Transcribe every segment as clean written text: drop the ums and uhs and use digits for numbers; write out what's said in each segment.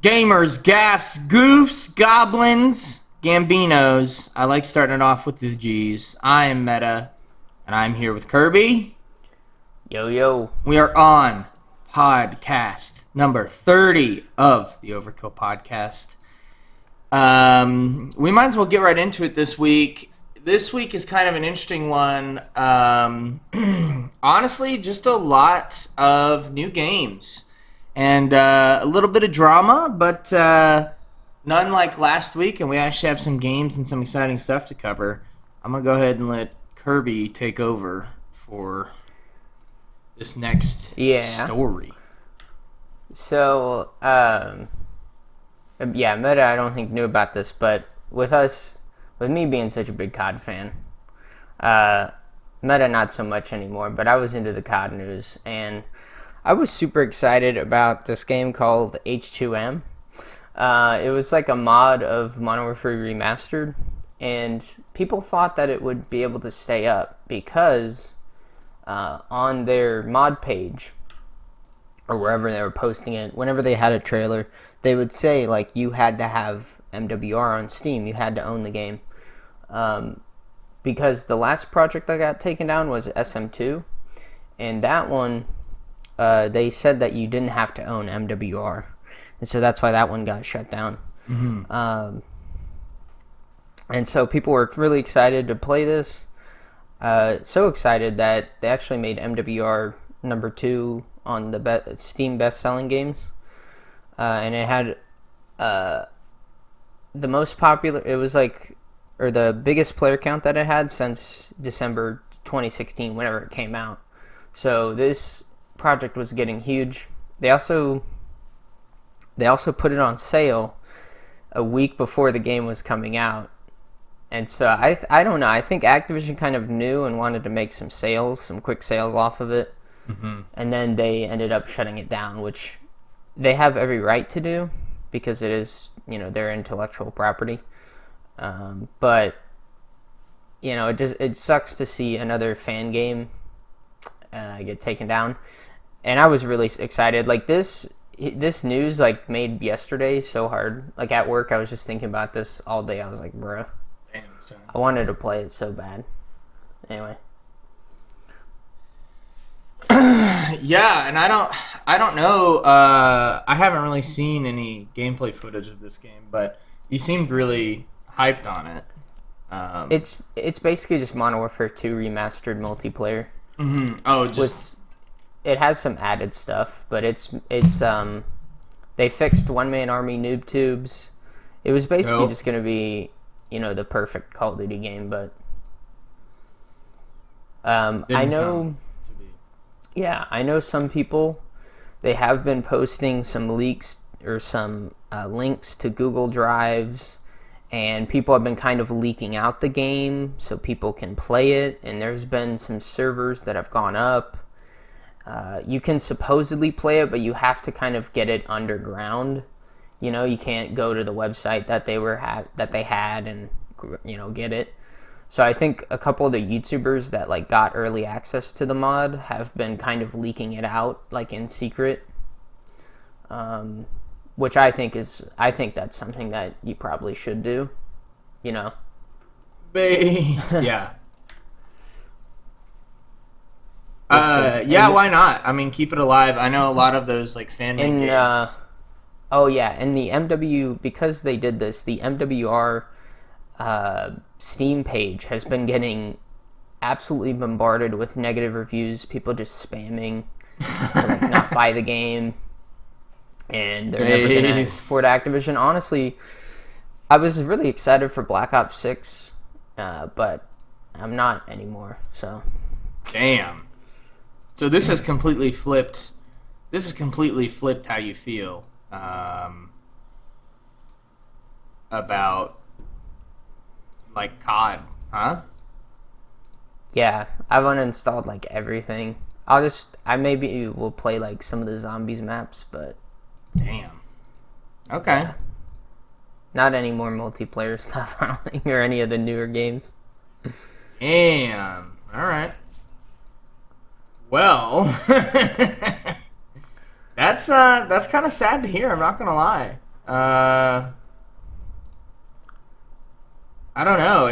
Gamers, gaffs, goofs, goblins, gambinos. I like starting it off with the G's. I am Meta, and I'm here with Kirby. Yo, yo. We are on podcast number 30 of the Overkill Podcast. We might as well get right into it this week. This week is kind of an interesting one. Honestly, just a lot of new games. And a little bit of drama, but none like last week. And we actually have some games and some exciting stuff to cover. I'm going to go ahead and let Kirby take over for this next story. So, Meta I don't think knew about this, but with me being such a big COD fan, Meta not so much anymore, but I was into the COD news, and I was super excited about this game called H2M. It was like a mod of Modern Warfare Remastered, and people thought that it would be able to stay up because on their mod page, or wherever they were posting it, whenever they had a trailer, they would say, like, you had to have MWR on Steam, you had to own the game. Because the last project that got taken down was SM2, and that one, they said that you didn't have to own MWR, and so that's why that one got shut down. Mm-hmm. And so people were really excited to play this. So excited that they actually made MWR number 2 on the Steam best-selling games, and it had the most popular. It was the biggest player count that it had since December 2016, whenever it came out. So this project was getting huge. They also put it on sale a week before the game was coming out, and so I don't know. I think Activision kind of knew and wanted to make some quick sales off of it, and then they ended up shutting it down, which they have every right to do because it is, their intellectual property. But it sucks to see another fan game get taken down. And I was really excited. Like, this news, made yesterday so hard. Like, at work, I was just thinking about this all day. I was like, bruh. Damn, son. I wanted to play it so bad. Anyway. Yeah, and I don't know. I haven't really seen any gameplay footage of this game, but you seemed really hyped on it. It's basically just Modern Warfare 2 remastered multiplayer. Mm-hmm. Oh, it has some added stuff, but it's they fixed one-man army noob tubes. It was basically just going to be, the perfect Call of Duty game, but I know some people, they have been posting some leaks or some links to Google Drives, and people have been kind of leaking out the game so people can play it, and there's been some servers that have gone up. You can supposedly play it, but you have to kind of get it underground. You can't go to the website that they had and get it. So I think a couple of the YouTubers that got early access to the mod have been kind of leaking it out in secret. Which I think that's something that you probably should do. Based, yeah. Why not? I mean, keep it alive. I know a lot of those fan made games. And the MW, because they did this, the MWR Steam page has been getting absolutely bombarded with negative reviews. People just spamming to not buy the game, and they're never gonna support Activision. Honestly, I was really excited for Black Ops 6, but I'm not anymore. So, damn. So this has completely flipped. This has completely flipped how you feel about COD, huh? Yeah, I've uninstalled everything. I maybe will play some of the zombies maps, but damn. Okay. Yeah. Not any more multiplayer stuff, I don't think, or any of the newer games. Damn. All right. Well, that's kind of sad to hear. I'm not gonna lie. I don't know.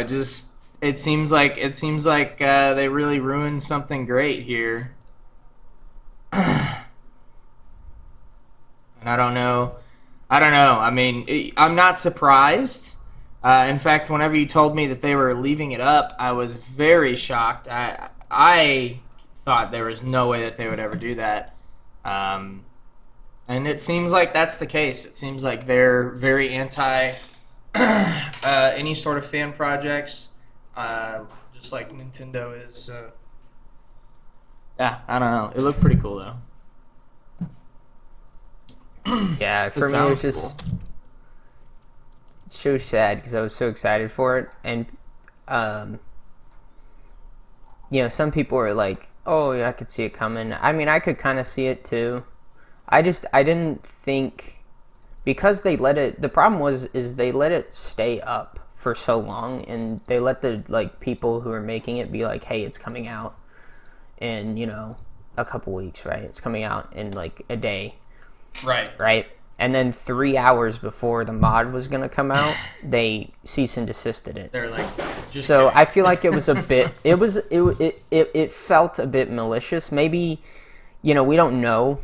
It seems like they really ruined something great here. And I don't know. I mean, I'm not surprised. In fact, whenever you told me that they were leaving it up, I was very shocked. I thought there was no way that they would ever do that. And it seems like that's the case. It seems like they're very anti any sort of fan projects, just like Nintendo is. Yeah, I don't know. It looked pretty cool though. Yeah, for me it was just so sad because I was so excited for it, and some people were like, "Oh, yeah, I could see it coming." I mean, I could kind of see it too. I didn't think, because they let it. The problem is they let it stay up for so long, and they let the people who are making it be like, "Hey, it's coming out in a couple weeks, right? It's coming out in like a day." Right. And then 3 hours before the mod was going to come out, they cease and desisted it. They're like, just so kidding. I feel like it was a bit, it felt a bit malicious. Maybe, we don't know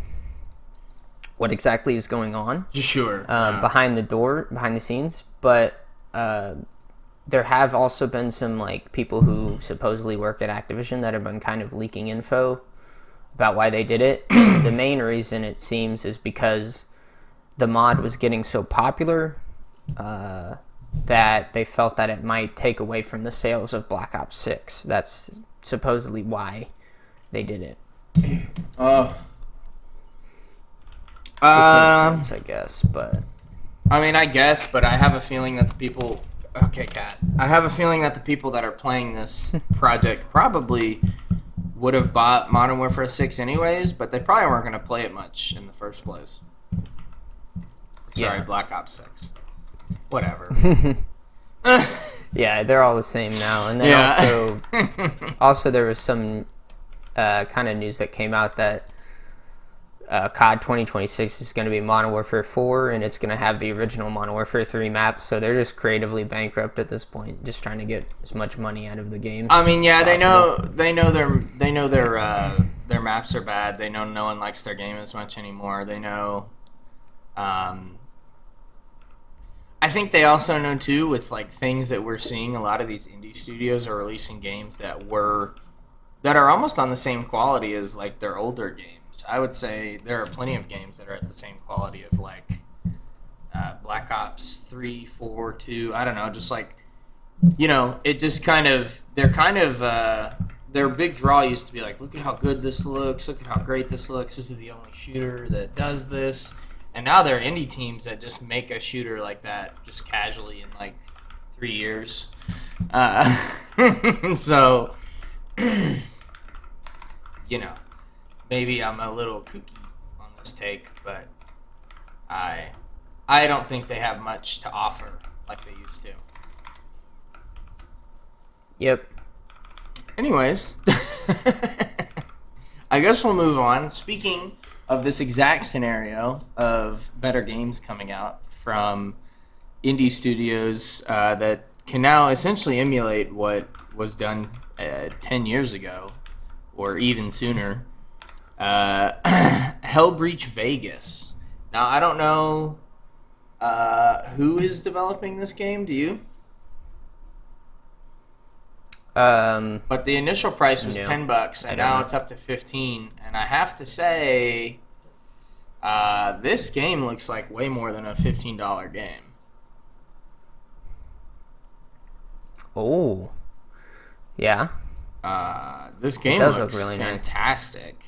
what exactly is going on. Sure. Behind the scenes. But there have also been some people who supposedly work at Activision that have been kind of leaking info about why they did it. And the main reason, it seems, is because the mod was getting so popular that they felt that it might take away from the sales of Black Ops 6. That's supposedly why they did it. Oh. Which makes sense, I guess, but... I mean, I guess, but I have a feeling that the people... Okay, Kat. I have a feeling that the people that are playing this project probably would have bought Modern Warfare 6 anyways, but they probably weren't going to play it much in the first place. Sorry, Black Ops 6. Whatever. Yeah, they're all the same now. And then also there was some kind of news that came out that COD 2026 is going to be Modern Warfare 4, and it's going to have the original Modern Warfare 3 maps. So they're just creatively bankrupt at this point, just trying to get as much money out of the game. I mean, yeah, they know their maps are bad. They know no one likes their game as much anymore. They know. I think they also know too, with things that we're seeing, a lot of these indie studios are releasing games that are almost on the same quality as their older games. I would say there are plenty of games that are at the same quality of Black Ops 3, 4, 2. I don't know, just it just their big draw used to be look at how good this looks, look at how great this looks. This is the only shooter that does this. And now there are indie teams that just make a shooter like that just casually in 3 years. So, maybe I'm a little kooky on this take, but I don't think they have much to offer like they used to. Yep. Anyways, I guess we'll move on. Speaking of this exact scenario of better games coming out from indie studios that can now essentially emulate what was done 10 years ago or even sooner. Hellbreach Vegas. Now, I don't know who is developing this game. Do you? But the initial price was $10, and now it's up to $15. And I have to say, this game looks like way more than a $15 game. Oh, yeah. This game does looks look really fantastic.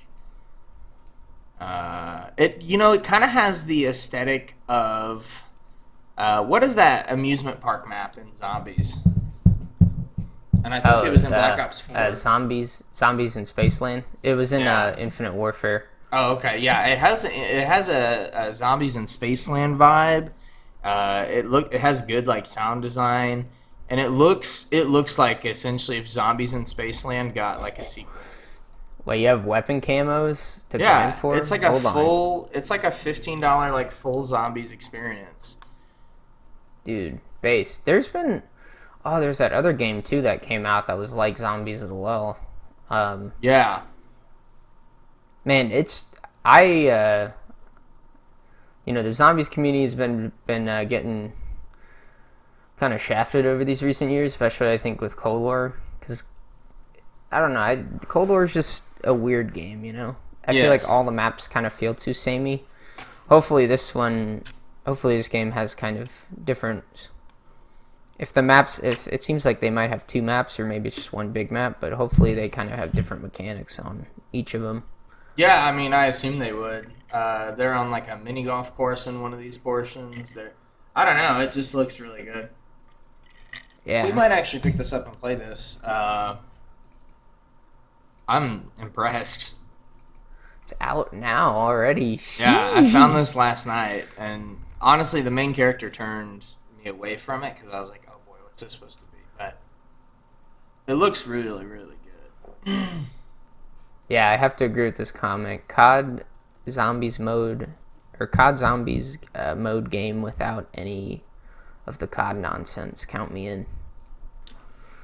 It kind of has the aesthetic of what is that amusement park map in Zombies? And I think it was in Black Ops 4. Zombies in Spaceland. It was in Infinite Warfare. Oh, okay, yeah. It has a Zombies in Spaceland vibe. It has good sound design, and it looks like essentially if Zombies in Spaceland got a sequel. Wait, you have weapon camos to grind Yeah, for? it's like it's like a $15 like full zombies experience. Dude, base. There's that other game too that came out that was like zombies as well. Yeah. Man, I the zombies community has been getting kind of shafted over these recent years, especially I think with Cold War, because I don't know, Cold War is just a weird game, you know. I feel like all the maps kind of feel too samey. Hopefully this game has kind of different. If it seems like they might have two maps or maybe it's just one big map, but hopefully they kind of have different mechanics on each of them. Yeah, I mean, I assume they would. They're on like a mini golf course in one of these portions. I don't know. It just looks really good. Yeah, we might actually pick this up and play this. I'm impressed. It's out now already. Yeah, I found this last night, and honestly, the main character turned me away from it because I was like, "Oh boy, what's this supposed to be?" But it looks really, really good. Yeah, I have to agree with this comment. COD Zombies mode game without any of the COD nonsense. Count me in.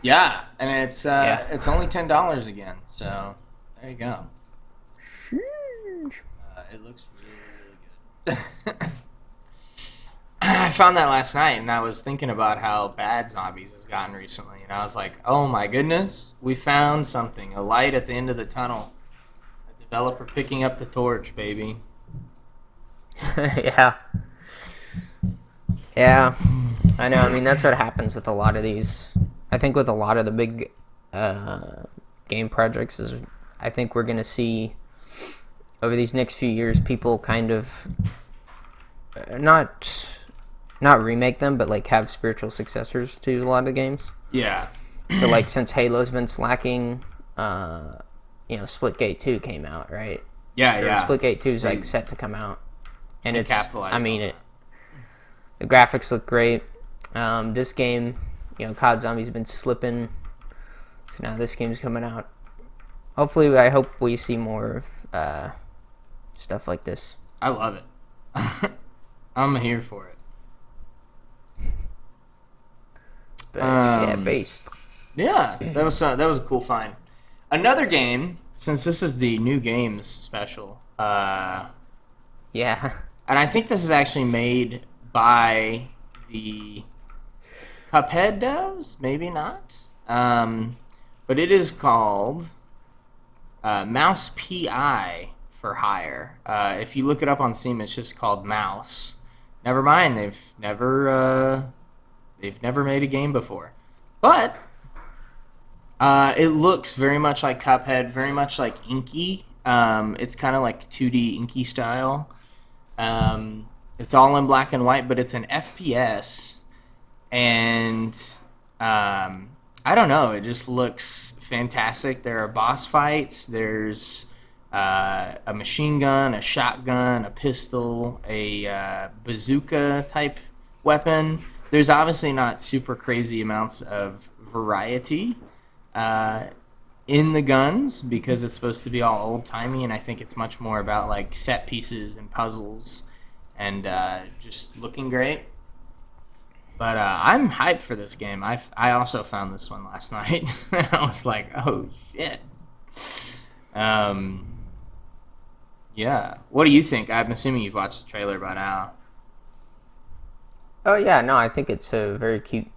Yeah, and it's only $10 again, so there you go. It looks really, really good. I found that last night, and I was thinking about how bad zombies has gotten recently, and I was like, oh my goodness, we found something, a light at the end of the tunnel. A developer picking up the torch, baby. Yeah. Yeah, I know. I mean, that's what happens with a lot of these. I think with a lot of the big game projects is I think we're going to see over these next few years people kind of not remake them, but like have spiritual successors to a lot of the games. Yeah. So like since Halo's been slacking, Splitgate 2 came out, right? Yeah. Splitgate 2 is like set to come out. And it's capitalized the graphics look great. This game, COD Zombies been slipping, so now this game's coming out. Hopefully, I hope we see more of stuff like this. I love it. I'm here for it. But, base. Yeah, that was a cool find. Another game, since this is the new games special. Yeah. And I think this is actually made by the Cuphead devs, maybe not. But it is called Mouse PI for Hire. If you look it up on Steam, it's just called Mouse. Never mind, they've never made a game before. But it looks very much like Cuphead, very much like Inky. It's kind of like 2D Inky style. It's all in black and white, but it's an FPS, and I don't know, it just looks fantastic. There are boss fights, there's a machine gun, a shotgun, a pistol, a bazooka type weapon. There's obviously not super crazy amounts of variety in the guns because it's supposed to be all old-timey, and I think it's much more about like set pieces and puzzles and just looking great. But I'm hyped for this game. I also found this one last night. And I was like, oh shit. Yeah. What do you think? I'm assuming you've watched the trailer by now. Oh yeah, no, I think it's a very cute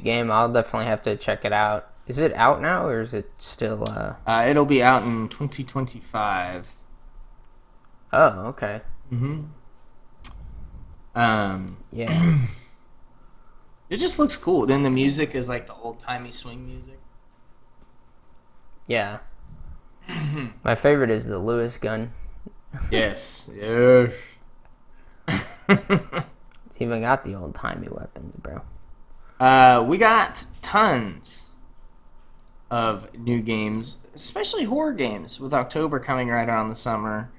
game. I'll definitely have to check it out. Is it out now, or is it still? It'll be out in 2025. Oh, okay. Yeah. It just looks cool. Then the music is like the old-timey swing music. Yeah. My favorite is the Lewis gun. Yes. It's even got the old-timey weapons, bro. We got tons of new games, especially horror games, with October coming right around the summer,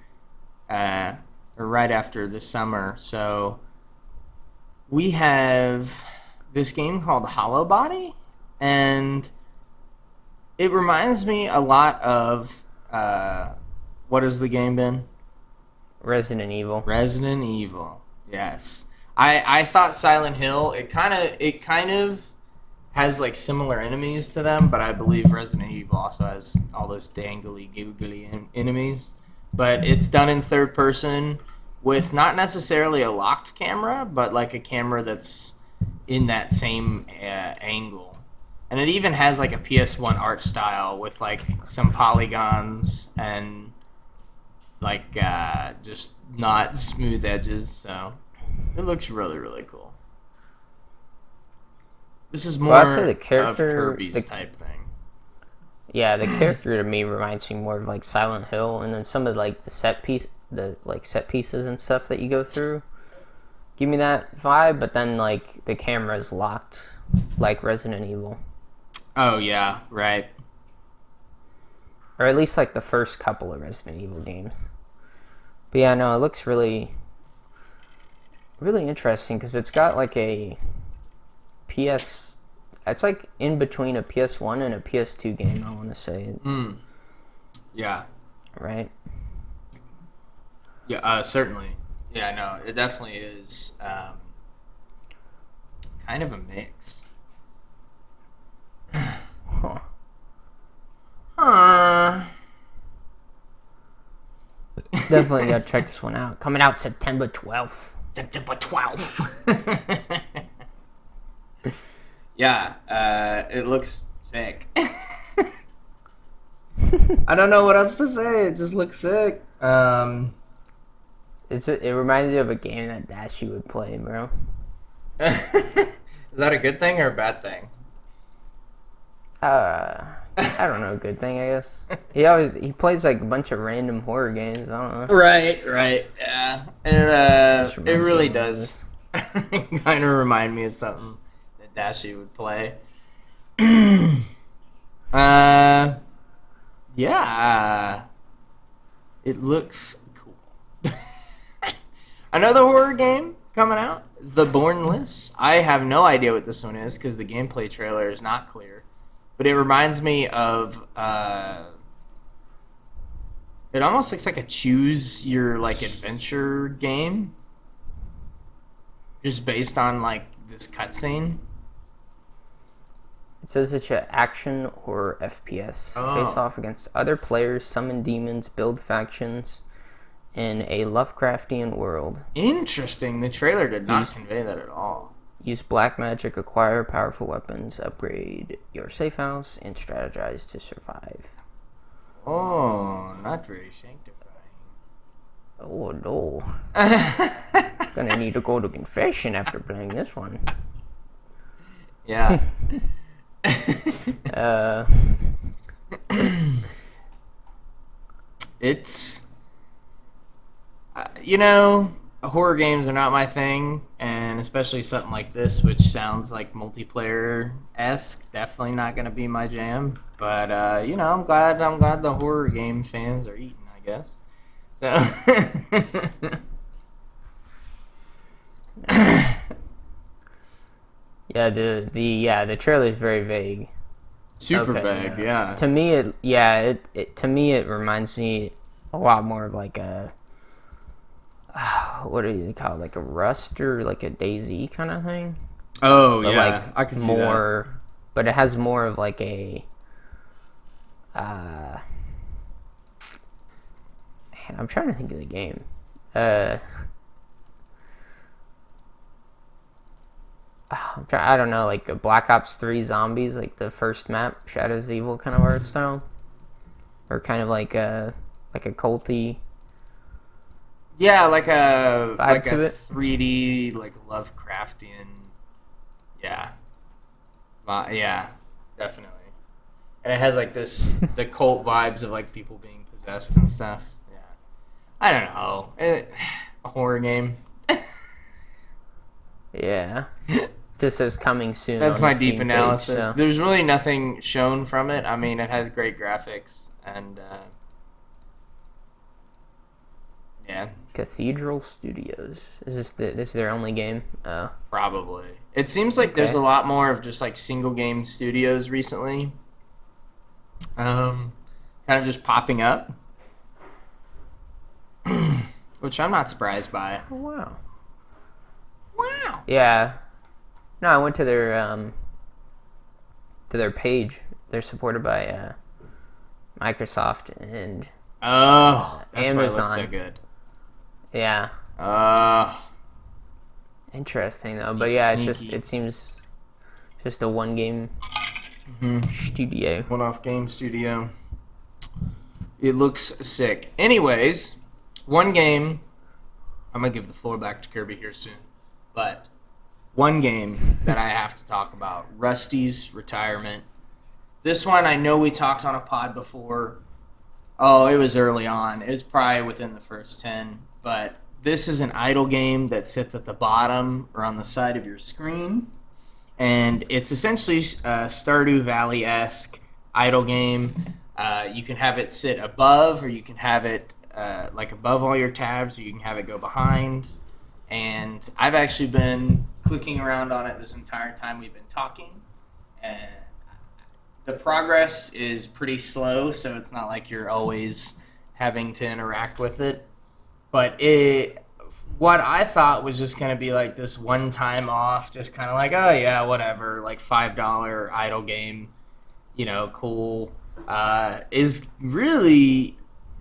or right after the summer. So we have this game called Hollow Body, and it reminds me a lot of What has the game been? Resident Evil. Resident Evil. Yes. I thought Silent Hill, it kind of has like similar enemies to them, but I believe Resident Evil also has all those dangly googly enemies. But it's done in third person with not necessarily a locked camera, but like a camera that's in that same angle. And it even has like a PS1 art style with like some polygons and like just not smooth edges, so it looks really, really cool. This is more I'd say the character, of Kirby's type thing. Yeah, the character to me reminds me more of like Silent Hill, and then some of like the set pieces and stuff that you go through give me that vibe. But then like the camera's locked, like Resident Evil. Oh yeah, right. Or at least like the first couple of Resident Evil games. But yeah, no, it looks really, really interesting because it's got like a PS. It's like in between a PS1 and a PS2 game, I want to say. Yeah. Right? Yeah, certainly. Yeah, no, it definitely is kind of a mix. Huh. Definitely gotta check this one out. Coming out September 12th. September 12th. Yeah, it looks sick. I don't know what else to say. It just looks sick. It reminds me of a game that Dashi would play, bro. Is that a good thing or a bad thing? I don't know, good thing, I guess. He plays like a bunch of random horror games. I don't know. Right, yeah. It really does kind of remind me of something that Dashi would play. Yeah. It looks cool. Another horror game coming out, The Bornless. I have no idea what this one is because the gameplay trailer is not clear. But it reminds me of, it almost looks like a choose your, like, adventure game. Just based on, like, this cutscene. It says it's an action horror FPS. Face off against other players, summon demons, build factions in a Lovecraftian world. Interesting. The trailer did not convey that at all. Use black magic, acquire powerful weapons, upgrade your safe house, and strategize to survive. Oh, not very sanctifying. Oh no. Gonna need to go to confession after playing this one. Yeah. It's, horror games are not my thing, and especially something like this, which sounds like multiplayer-esque, definitely not gonna be my jam. But I'm glad the horror game fans are eating, I guess. So. Yeah, the trailer is very vague. Super vague, yeah. To me, it reminds me a lot more of like a what do you call it, like a Rust or like a DayZ kind of thing. Oh, but yeah, like I can see that. But it has more of like a I'm trying to think of the game. I don't know, like a Black Ops 3 Zombies, like the first map, Shadows of Evil kind of art style, or kind of like a culty. Yeah, like a 3D, like Lovecraftian. Yeah. Yeah, definitely. And it has like the cult vibes of like people being possessed and stuff. Yeah. I don't know. A horror game. Yeah. Just says coming soon. That's my deep Steam analysis. page, so. There's really nothing shown from it. I mean, it has great graphics and yeah. Cathedral Studios. Is this their only game? Probably. It seems like there's a lot more of just like single game studios recently. kind of just popping up, which I'm not surprised by. Oh, wow. Wow. Yeah. No, I went to their page. They're supported by Microsoft and Oh, that's why it looks Amazon. so good. Yeah. Uh, Interesting though, Sneaky, but yeah, sneaky. it seems just a one game studio. One-off game studio. It looks sick. Anyways, one game. I'm gonna give the floor back to Kirby here soon, but one game that I have to talk about: Rusty's retirement. This one I know we talked on a pod before. Oh, it was early on. It was probably within the first 10, but this is an idle game that sits at the bottom or on the side of your screen, and it's essentially a Stardew Valley-esque idle game. You can have it sit above, or you can have it like above all your tabs, or you can have it go behind. And I've actually been clicking around on it this entire time we've been talking, and the progress is pretty slow, so it's not like you're always having to interact with it. But what I thought was just going to be like this one time off, just kind of like, oh yeah, whatever, like $5 idle game, cool, is really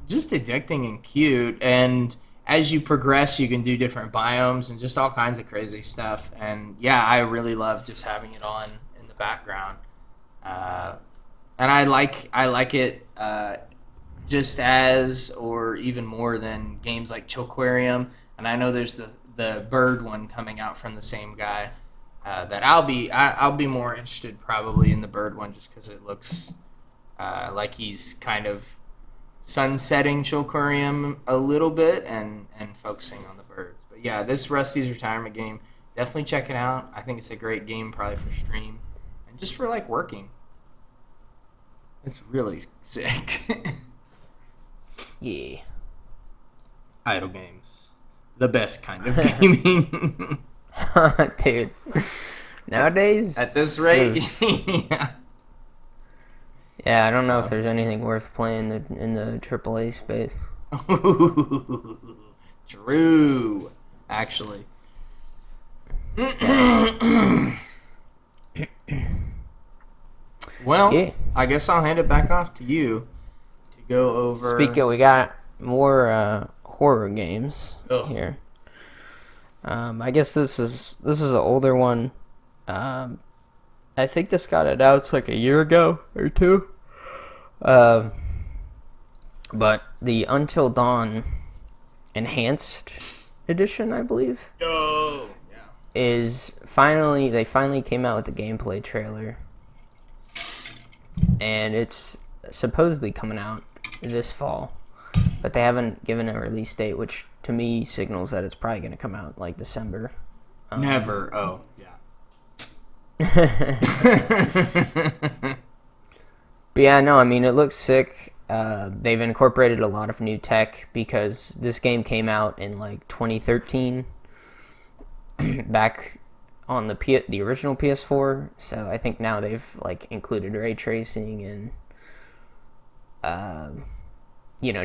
just addicting and cute. And as you progress, you can do different biomes and just all kinds of crazy stuff. And yeah, I really love just having it on in the background. And I like it just as, or even more than, games like Chillquarium. And I know there's the bird one coming out from the same guy. That I'll be more interested probably in the bird one, just because it looks like he's kind of sunsetting Chillquarium a little bit and focusing on the birds. But yeah, this Rusty's retirement game, definitely check it out. I think it's a great game, probably for stream and just for like working. It's really sick. Yeah. Idle games, the best kind of gaming. Dude. Nowadays, At this rate, yeah. Yeah, I don't know if there's anything worth playing in the AAA space. True, actually. Well, Yeah. I guess I'll hand it back off to you to go over. We got more horror games Ugh. here. I guess this is an older one. I think this got announced like a year ago or two. But the Until Dawn Enhanced Edition, I believe, Oh, yeah. they finally came out with a gameplay trailer, and it's supposedly coming out this fall, but they haven't given a release date, which to me signals that it's probably going to come out like December. Never. Oh, yeah. But yeah, no, I mean, it looks sick. They've incorporated a lot of new tech because this game came out in like 2013, back on the original PS4. So I think now they've like included ray tracing and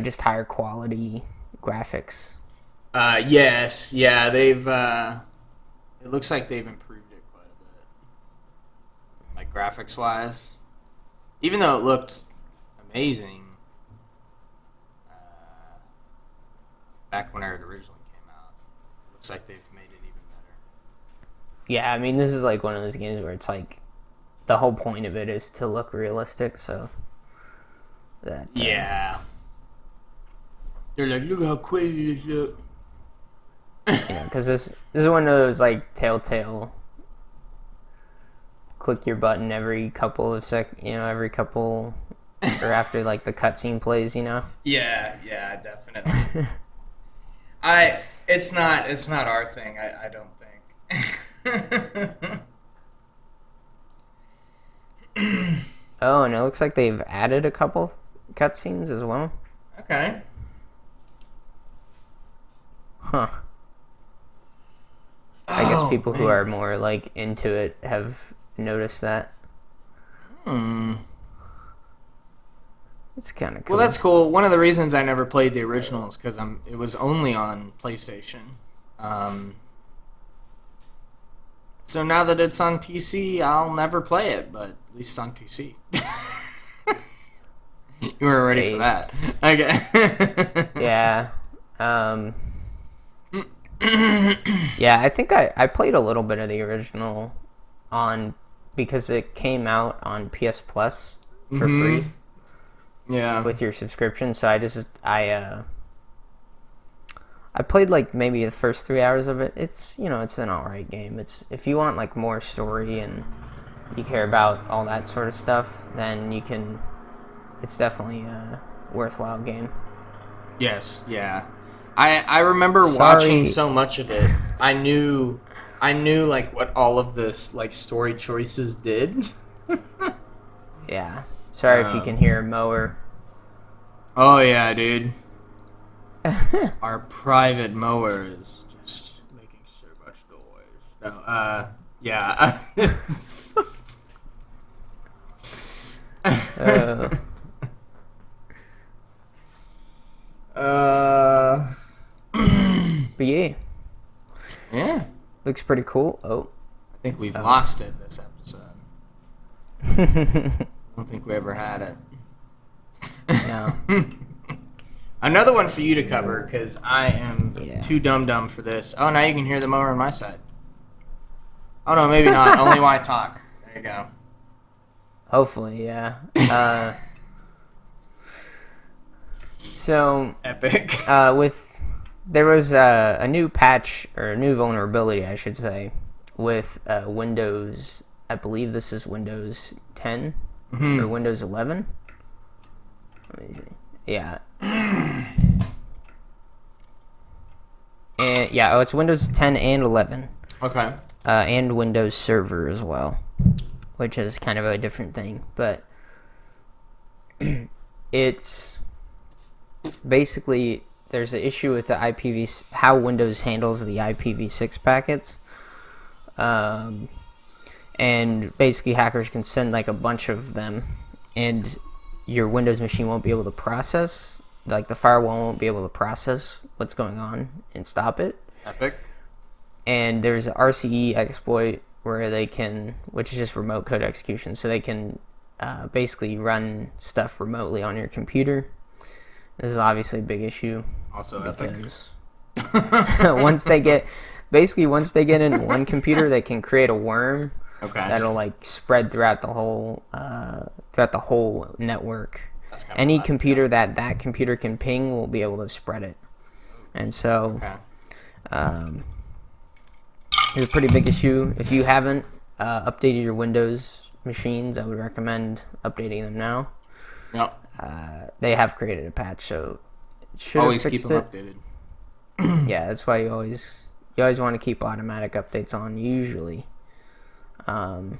just higher quality graphics. Yes, yeah, they've. It looks like they've improved it quite a bit, like graphics wise. Even though it looked amazing back when it originally came out, it looks like they've made it even better. Yeah, I mean, this is like one of those games where it's like the whole point of it is to look realistic. So that Yeah. They're like, look how crazy this look. because this is one of those like Telltale. Click your button every couple of every couple, or after like the cutscene plays, Yeah, definitely. It's not our thing. I don't think. Oh, and it looks like they've added a couple cutscenes as well. Okay. Huh. I guess people who man. are more like into it have noticed that. Hmm. It's kind of cool. Well, that's cool. One of the reasons I never played the original is because it was only on PlayStation. So now that it's on PC, I'll never play it, but at least it's on PC. You weren't ready for that. Okay. Yeah. Yeah, I think I played a little bit of the original because it came out on PS Plus for free. Yeah. With your subscription, so I played like maybe the first 3 hours of it. It's it's an alright game. It's if you want like more story and you care about all that sort of stuff, then you can. It's definitely a worthwhile game. Yes. Yeah. I remember watching so much of it. I knew like what all of this like story choices did. Yeah. Sorry if you can hear a mower. Oh yeah, dude. Our private mower is just making so much noise. No, yeah. But yeah. Yeah. Looks pretty cool. Oh. I think we've lost it this episode. I don't think we ever had it. No. Another one for you to cover, because I am too dumb for this. Oh, now you can hear the mower on my side. Oh, no, maybe not. Only when I talk. There you go. Hopefully, yeah. So... Epic. There was a new patch, or a new vulnerability, I should say, with Windows... I believe this is Windows 10 or Windows 11. Let me see. Yeah. And it's Windows 10 and 11. Okay. And Windows Server as well, which is kind of a different thing, but it's basically there's an issue with the how Windows handles the IPv6 packets. And basically hackers can send like a bunch of them, and your Windows machine won't be able to process, like the firewall won't be able to process what's going on and stop it. Epic. And there's an RCE exploit where they can, which is just remote code execution, so they can basically run stuff remotely on your computer. This is obviously a big issue. Also because once they get in one computer, they can create a worm. Okay. That'll like spread throughout the whole network. Any computer that computer can ping will be able to spread it, and so it's a pretty big issue. If you haven't updated your Windows machines, I would recommend updating them now. Yep. They have created a patch, so it should always have keep fixed them it. updated. Yeah, that's why you always want to keep automatic updates on usually. No,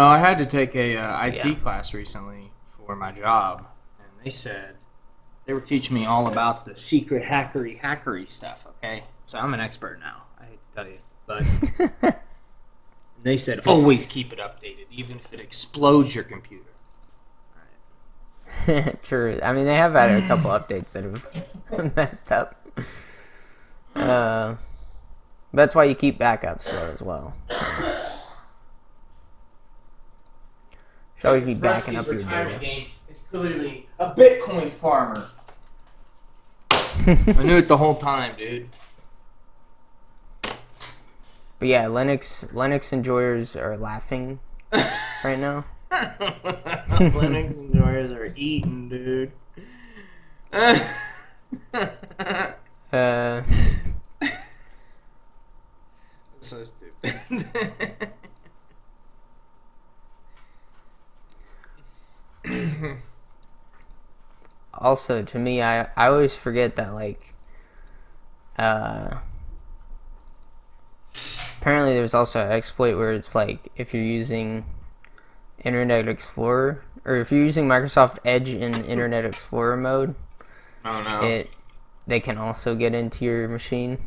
I had to take a IT class recently for my job, and they said they were teaching me all about the secret hackery stuff. Okay, so I'm an expert now. I hate to tell you, but they said always keep it updated, even if it explodes your computer. All right. True. I mean, they have had a couple updates that have messed up. That's why you keep backups though as well. Should always be backing up your data. Is clearly a Bitcoin farmer. I knew it the whole time, dude. But yeah, Linux enjoyers are laughing right now. Linux enjoyers are eating, dude. That's so stupid. Also, to me, I always forget that, like, apparently there's also an exploit where it's like, if you're using Internet Explorer, or if you're using Microsoft Edge in Internet Explorer mode, oh no, they can also get into your machine,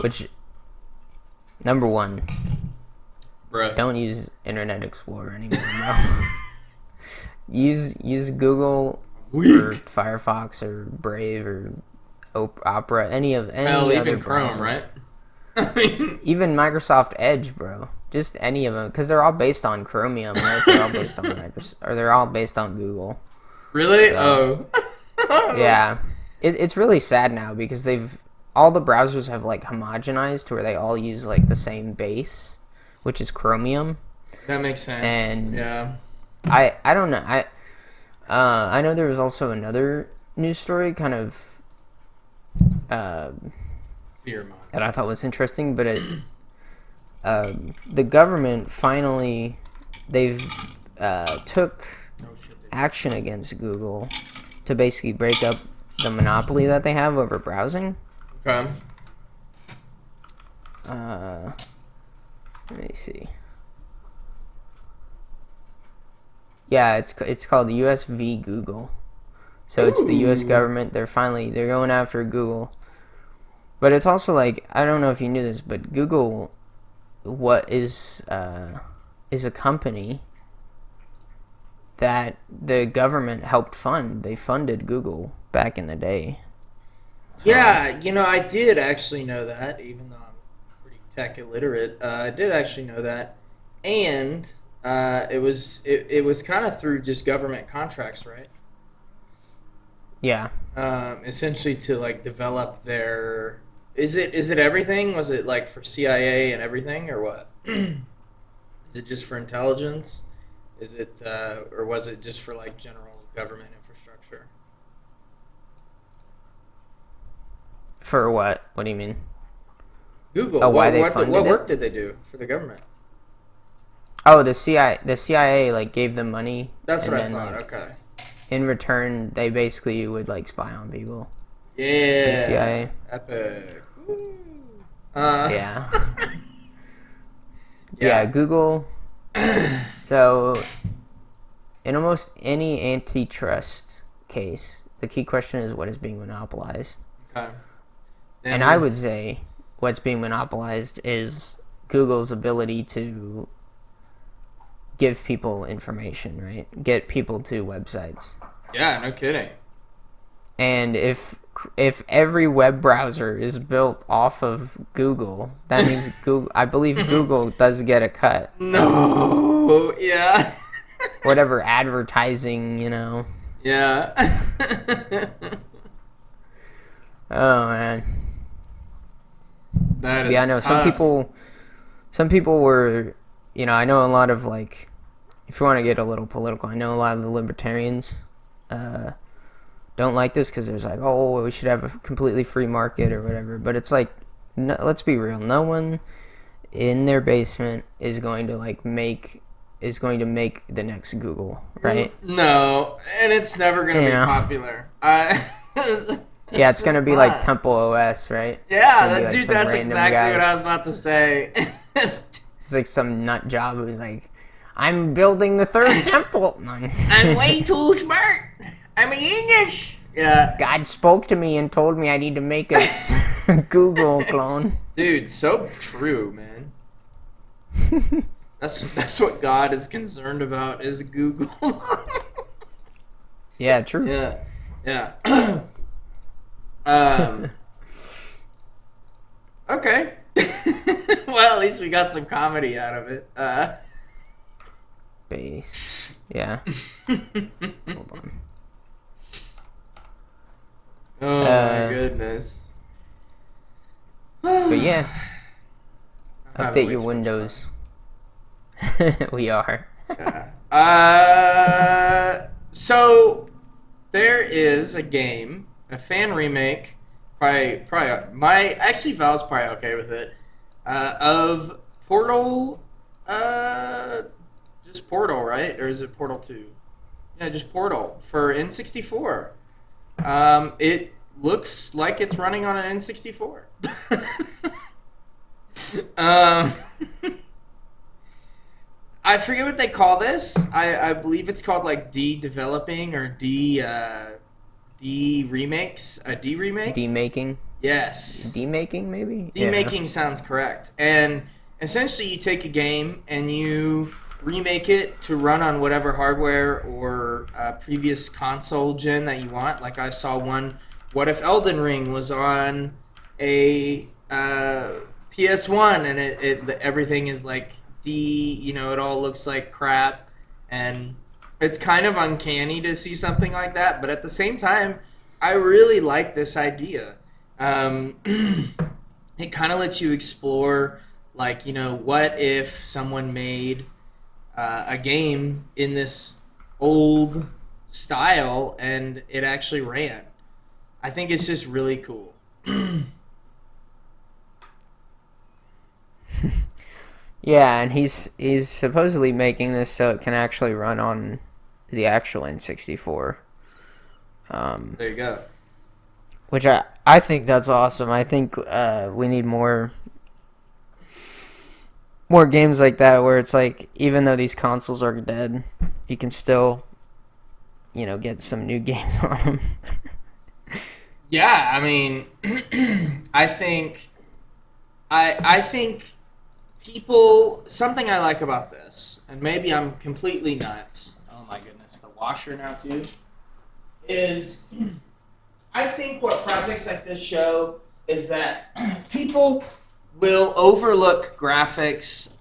which, number one, bruh, don't use Internet Explorer anymore, bro. use Google or Weak. Firefox or Brave or Opera, any Hell, other even Chrome, browser. right? I mean, Even Microsoft Edge, bro. Just any of them, because they're all based on Chromium, right? They're all based on Microsoft, or they're all based on Google. really? So, Oh. yeah, it's really sad now because all the browsers have like homogenized to where they all use like the same base, which is Chromium. That makes sense. And yeah. I don't know. I know there was also another news story kind of uh, Fear mongering. that I thought was interesting, but the government finally they've took Oh, shit. action against Google to basically break up the monopoly that they have over browsing. Okay. Let me see. Yeah, it's called the US v Google. So it's the US government. They're going after Google. But it's also like, I don't know if you knew this, but Google is a company that the government helped fund. They funded Google back in the day. Yeah, I did actually know that, even though I'm pretty tech illiterate. I did actually know that, and it was kind of through just government contracts, right? Yeah. Essentially to like develop their. Is it everything? Was it like for CIA and everything, or what? Is it just for intelligence? Is it or was it just for like general government infrastructure? For what? What do you mean? Google. Oh, why what, they what, funded what it? work did they do for the government? Oh, the CIA like gave them money. That's and what I then, thought. like, Okay. in return, they basically would like spy on people. Yeah. CIA. Epic. Woo. Yeah. Yeah, Google. So, in almost any antitrust case, the key question is what is being monopolized. Okay. And I would say what's being monopolized is Google's ability to give people information, right? Get people to websites. Yeah, no kidding. And if every web browser is built off of Google, that means Google. I believe Google does get a cut. No. Yeah. Whatever advertising, Yeah. Oh man. That is Yeah, I know. tough. Some people were, I know a lot of like, if you want to get a little political, I know a lot of the libertarians don't like this because there's like, oh, we should have a completely free market or whatever. But it's like, no, let's be real. No one in their basement is going to make the next Google, right? No, and it's never gonna be popular. Yeah, it's gonna be not. like Temple OS, right? Yeah, Like dude, some that's random exactly guy. what I was about to say. It's like some nut job who's like, I'm building the third temple. I'm way too smart. I'm a genius. Yeah. God spoke to me and told me I need to make a Google clone. Dude, so true, man. That's what God is concerned about is Google. Yeah, true. Yeah. Okay. Well, at least we got some comedy out of it. Base. Yeah. Hold on. Oh my goodness. But yeah, I'm having update way your too much Windows. We are. fun. Yeah. So there is a game, a fan remake. Probably. Actually, Val's probably okay with it. Of Portal. Just Portal, right? Or is it Portal 2? Yeah, just Portal for N64. It looks like it's running on an N64. I forget what they call this. I believe it's called like D-developing or D-remakes. A D-remake? D-making? Yes. D-making, maybe? D-making sounds correct. And essentially you take a game and you remake it to run on whatever hardware or previous console gen that you want. Like I saw one. What if Elden Ring was on a PS1 and everything is like it all looks like crap, and it's kind of uncanny to see something like that. But at the same time, I really like this idea. It kind of lets you explore, like, what if someone made a game in this old style and it actually ran. I think it's just really cool. Yeah, and he's supposedly making this so it can actually run on the actual N64. There you go. Which I think that's awesome. I think we need more games like that where it's like, even though these consoles are dead, you can still, get some new games on them. Yeah, I mean, I think people, something I like about this, and maybe I'm completely nuts. Oh my goodness, the washer now, dude. Is I think what projects like this show is that people will overlook graphics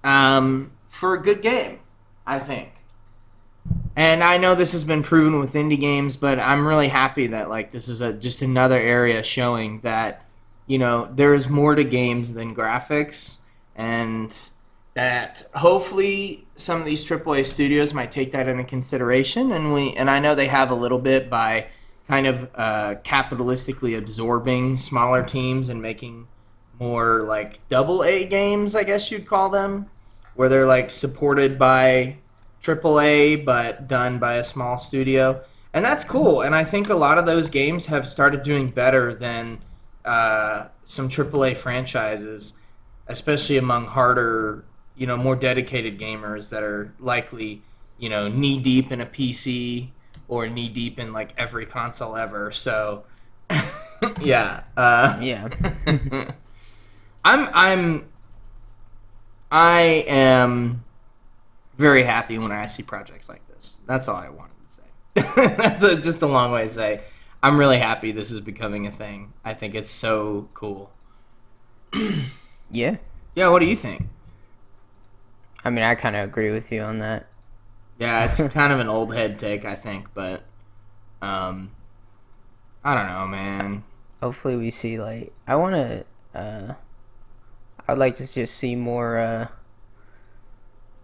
for a good game, I think. And I know this has been proven with indie games, but I'm really happy that like this is just another area showing that there is more to games than graphics, and that hopefully some of these AAA studios might take that into consideration. And I know they have a little bit by kind of capitalistically absorbing smaller teams and making more like AA games, I guess you'd call them, where they're like supported by AAA but done by a small studio. And that's cool. And I think a lot of those games have started doing better than some AAA franchises, especially among harder, more dedicated gamers that are likely, knee deep in a PC or knee deep in like every console ever. So, yeah. Yeah. I am very happy when I see projects like this. That's all I wanted to say. That's just a long way to say I'm really happy this is becoming a thing. I think it's so cool. Yeah. Yeah, what do you think? I mean, I kind of agree with you on that. Yeah, it's kind of an old head take, I think, but I don't know, man. Hopefully we see, like, I'd like to just see more,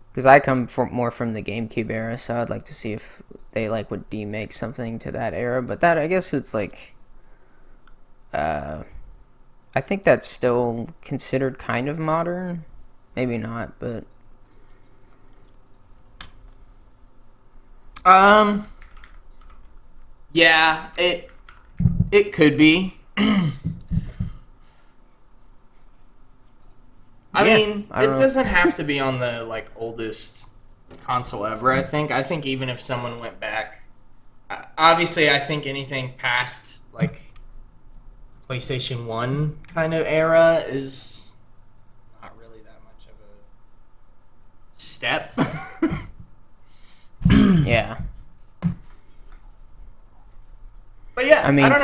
because I come more from the GameCube era, so I'd like to see if they, like, would remake something to that era, but that, I guess it's, like, I think that's still considered kind of modern. Maybe not, but... Yeah, it could be. I mean, it doesn't have to be on the like oldest console ever. I think even if someone went back, obviously, I think anything past like PlayStation 1 kind of era is not really that much of a step. Yeah. But yeah, I mean, I don't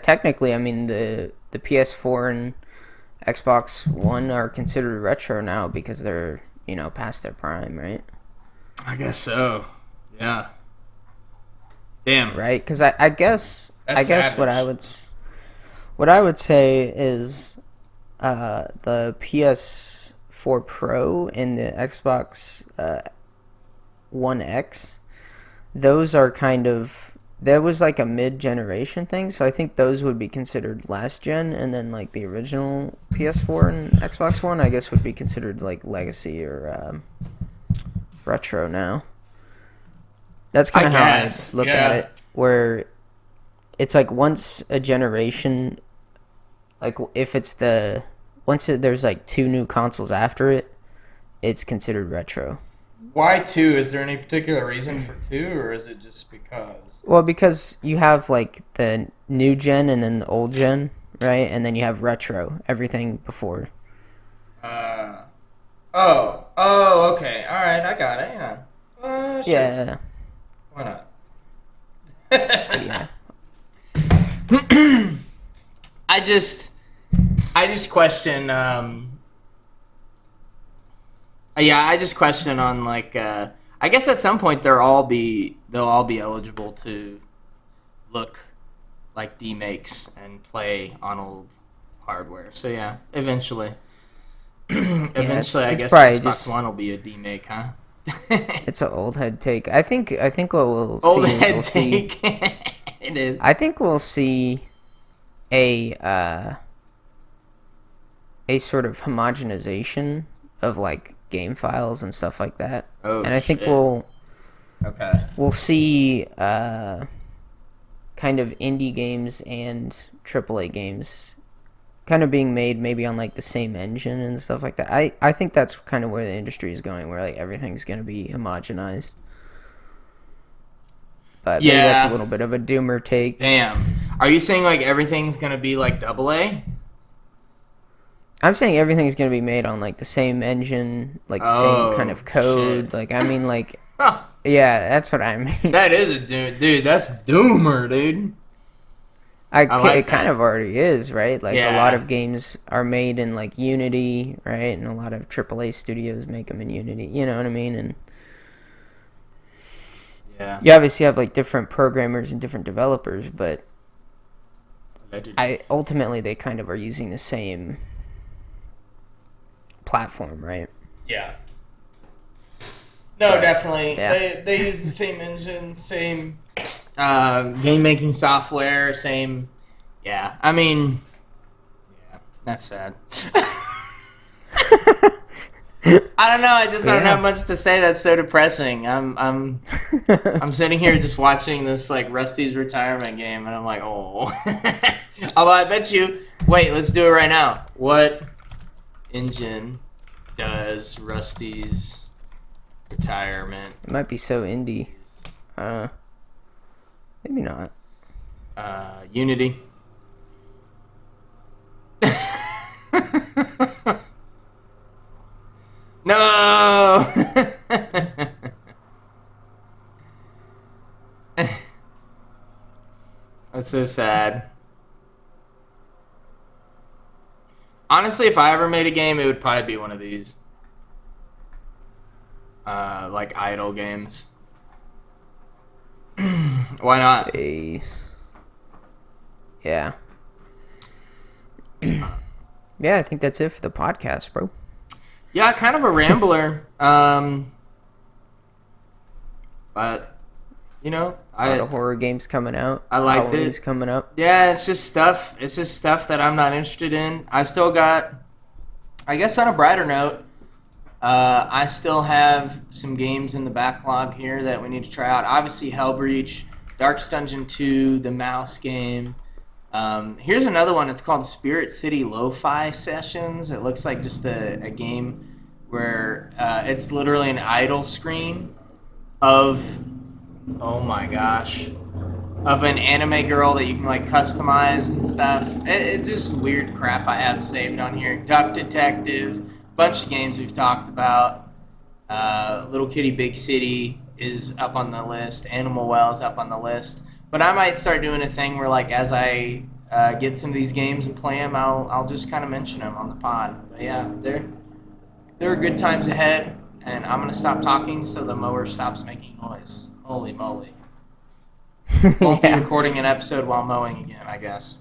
technically, I mean, the PS4 and Xbox One are considered retro now because they're, past their prime, right? I guess so. Yeah. Damn. Right? Because I guess Savage. what I would say is the PS4 Pro and the Xbox One X, those are kind of, that was like a mid-generation thing, so I think those would be considered last gen, and then like the original PS4 and Xbox One, I guess, would be considered like legacy or retro now. That's kind of how I look at it, where it's like once a generation, like if it's there's like two new consoles after it, it's considered retro. Why 2? Is there any particular reason for 2, or is it just because? Well, because you have like the new gen and then the old gen, right? And then you have retro, everything before. Okay. right, I got it. Yeah. Sure. Yeah. Why not? Yeah. I just question. I just question on like. I guess at some point they'll all be eligible to look like demakes and play on old hardware. So yeah, eventually. Eventually, I guess Xbox One will be a demake, huh? It's an old head take. I think what we'll Old see head is we'll take. see. It is. I think we'll see a sort of homogenization of like game files and stuff like that. Oh, and I think shit. we'll see kind of indie games and AAA games kind of being made maybe on like the same engine and stuff like that. I think that's kind of where the industry is going, where like everything's going to be homogenized. But maybe that's a little bit of a doomer take. Damn. Are you saying like everything's going to be like AA? I'm saying everything's going to be made on like the same engine, like the same kind of code. Shit. Like, I mean, like, yeah, that's what I mean. That is a dude. That's doomer, dude. It kind of already is, right? Like, Yeah. a lot of games are made in like Unity, right? And a lot of AAA studios make them in Unity. You know what I mean? And yeah, you obviously have like different programmers and different developers, but ultimately they kind of are using the same platform, right? Yeah. No, But, definitely. yeah. They use the same engine, same game making software, same. Yeah, I mean, yeah, that's sad. I don't know. I just don't have much to say. That's so depressing. I'm sitting here just watching this like Rusty's retirement game, and I'm like, oh. Although I bet you. Wait, let's do it right now. What engine does Rusty's retirement? It might be so indie. Maybe not. Unity. No. That's so sad. Honestly, if I ever made a game, it would probably be one of these. Like idle games. Why not? Yeah. Yeah, I think that's it for the podcast, bro. Yeah, kind of a rambler. But you know, a lot of horror games coming out. I liked Halloween's it. coming up. Yeah, it's just stuff. It's just stuff that I'm not interested in. I still got. I guess on a brighter note, I still have some games in the backlog here that we need to try out. Obviously, Hellbreach, Darkest Dungeon 2, the mouse game. Here's another one. It's called Spirit City Lo-Fi Sessions. It looks like just a game where it's literally an idle screen of, oh my gosh, of an anime girl that you can like customize and stuff. It's just weird crap I have saved on here. Duck Detective, bunch of games we've talked about. Little Kitty Big City is up on the list. Animal Well is up on the list. But I might start doing a thing where, like, as I get some of these games and play them, I'll just kind of mention them on the pod. But yeah, there are good times ahead, and I'm gonna stop talking so the mower stops making noise. Holy moly! Won't be recording an episode while mowing again, I guess.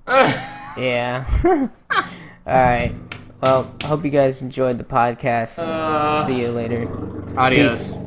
Yeah. All right. Well, I hope you guys enjoyed the podcast. See you later. Adios. Peace.